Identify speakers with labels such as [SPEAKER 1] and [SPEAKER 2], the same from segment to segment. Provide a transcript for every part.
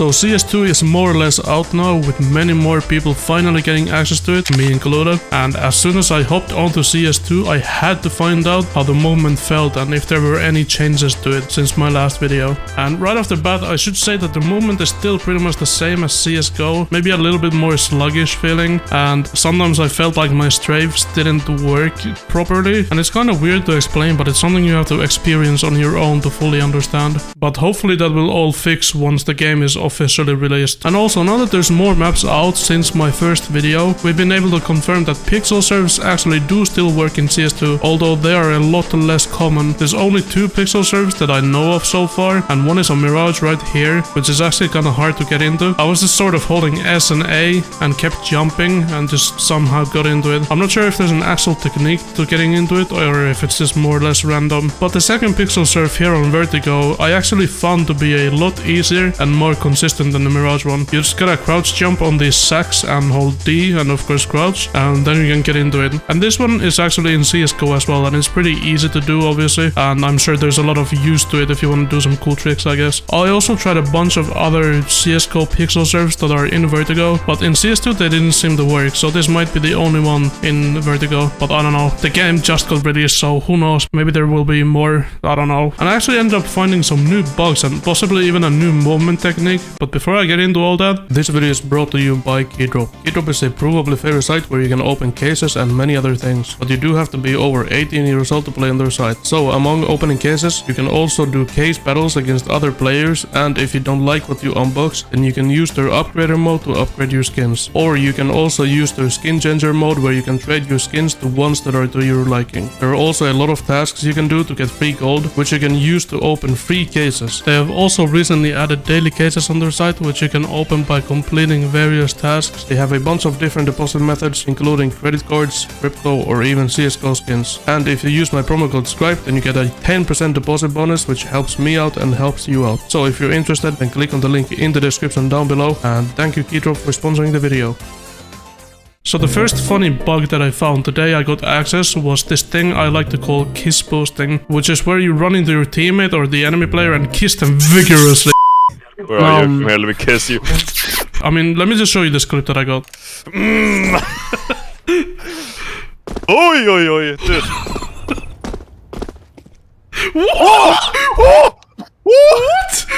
[SPEAKER 1] So CS2 is more or less out now, with many more people finally getting access to it, me included. And as soon as I hopped onto CS2, I had to find out how the movement felt and if there were any changes to it since my last video. And right off the bat, I should say that the movement is still pretty much the same as CSGO, maybe a little bit more sluggish feeling, and sometimes I felt like my strafes didn't work properly, and it's kind of weird to explain, but it's something you have to experience on your own to fully understand. But hopefully that will all fix once the game is officially released. And also, now that there's more maps out since my first video, we've been able to confirm that pixel serves actually do still work in CS2, although they are a lot less common. There's only 2 pixel serves that I know of so far, and one is on Mirage right here, which is actually kind of hard to get into. I was just sort of holding S and A and kept jumping and just somehow got into it. I'm not sure if there's an actual technique to getting into it or if it's just more or less random. But the second pixel surf here on Vertigo, I actually found to be a lot easier and more consistent than the Mirage one. You just gotta crouch jump on these sacks and hold D and of course crouch, and then you can get into it. And this one is actually in CSGO as well, and it's pretty easy to do obviously, and I'm sure there's a lot of use to it if you want to do some cool tricks, I guess. I also tried a bunch of other CSGO pixel serves that are in Vertigo, but in CS2 they didn't seem to work, so this might be the only one in Vertigo, but I don't know. The game just got released, so who knows, maybe there will be more, I don't know. And I actually ended up finding some new bugs and possibly even a new movement technique, but before I get into all that, this video is brought to you by Keydrop. Keydrop is a provably fair site where you can open cases and many other things, but you do have to be over 18 years old to play on their site. So among opening cases, you can also do case battles against other players, and if you don't like what you unbox, then you can use their upgrader mode to upgrade your skins. Or you can also use their skin changer mode where you can trade your skins to ones that are to your liking. There are also a lot of tasks you can do to get free gold, which you can use to open free cases. They have also recently added daily cases on their site, which you can open by completing various tasks. They have a bunch of different deposit methods, including credit cards, crypto, or even CSGO skins. And if you use my promo code SCRIPE, then you get a 10% deposit bonus, which helps me out and helps you out. So if you're interested, then click on the link in the description down below, and thank you Keydrop for sponsoring the video. So the first funny bug that I found today I got access was this thing I like to call kiss boosting, which is where you run into your teammate or the enemy player and kiss them vigorously.
[SPEAKER 2] Where are you? Here, let me kiss you.
[SPEAKER 1] I mean, let me just show you this clip that I got.
[SPEAKER 2] Oi, oi, oi, dude. What?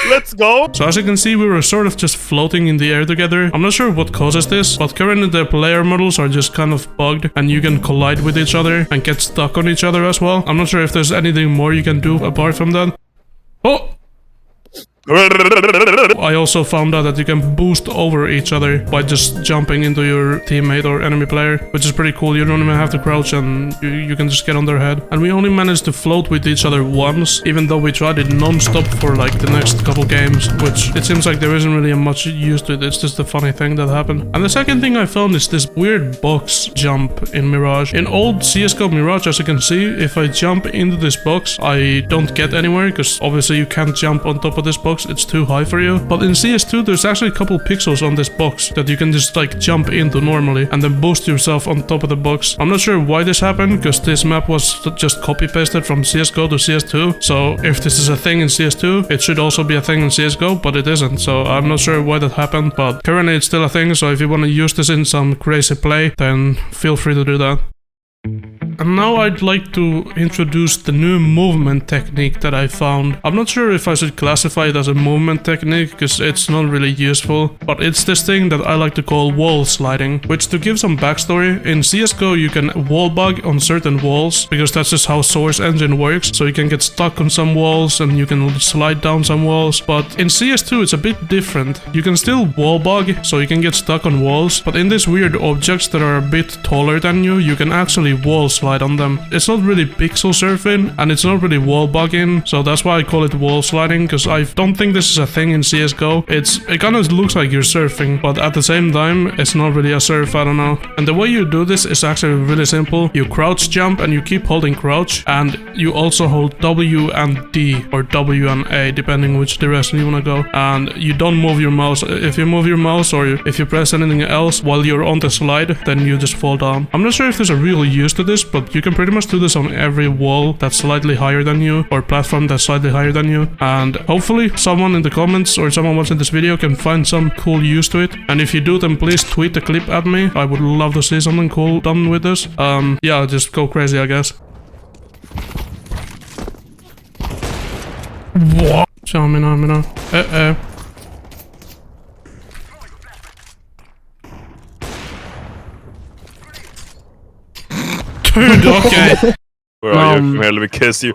[SPEAKER 2] Let's go!
[SPEAKER 1] So as you can see, we were sort of just floating in the air together. I'm not sure what causes this, but currently the player models are just kind of bugged and you can collide with each other and get stuck on each other as well. I'm not sure if there's anything more you can do apart from that. Oh! I also found out that you can boost over each other by just jumping into your teammate or enemy player, which is pretty cool. You don't even have to crouch and you can just get on their head. And we only managed to float with each other once, even though we tried it non-stop for like the next couple games, which it seems like there isn't really much use to it. It's just a funny thing that happened. And the second thing I found is this weird box jump in Mirage. In old CSGO Mirage, as you can see, if I jump into this box, I don't get anywhere because obviously you can't jump on top of this box. It's too high for you. But in CS2 there's actually a couple pixels on this box that you can just like jump into normally and then boost yourself on top of the box. I'm not sure why this happened because this map was just copy pasted from CSGO to CS2. So if this is a thing in CS2, it should also be a thing in CSGO, but it isn't. So I'm not sure why that happened, but currently it's still a thing. So if you want to use this in some crazy play, then feel free to do that. And now I'd like to introduce the new movement technique that I found. I'm not sure if I should classify it as a movement technique because it's not really useful, but it's this thing that I like to call wall sliding, which, to give some backstory, in CSGO you can wall bug on certain walls because that's just how Source Engine works, so you can get stuck on some walls and you can slide down some walls. But in CS2 it's a bit different. You can still wall bug, so you can get stuck on walls, but in these weird objects that are a bit taller than you, you can actually wall slide on them. It's not really pixel surfing and it's not really wall bugging, so that's why I call it wall sliding, because I don't think this is a thing in CSGO. It kind of looks like you're surfing, but at the same time it's not really a surf, I don't know. And the way you do this is actually really simple. You crouch jump and you keep holding crouch, and you also hold W and D or W and A depending which direction you want to go, and you don't move your mouse. If you move your mouse or if you press anything else while you're on the slide, then you just fall down. I'm not sure if there's a real use to this, but you can pretty much do this on every wall that's slightly higher than you, or platform that's slightly higher than you. And hopefully someone in the comments or someone watching this video can find some cool use to it. And if you do, then please tweet the clip at me. I would love to see something cool done with this. Yeah, just go crazy, I guess. What? Tell me now. Dude, okay.
[SPEAKER 2] Where are you? Come here, let me kiss you.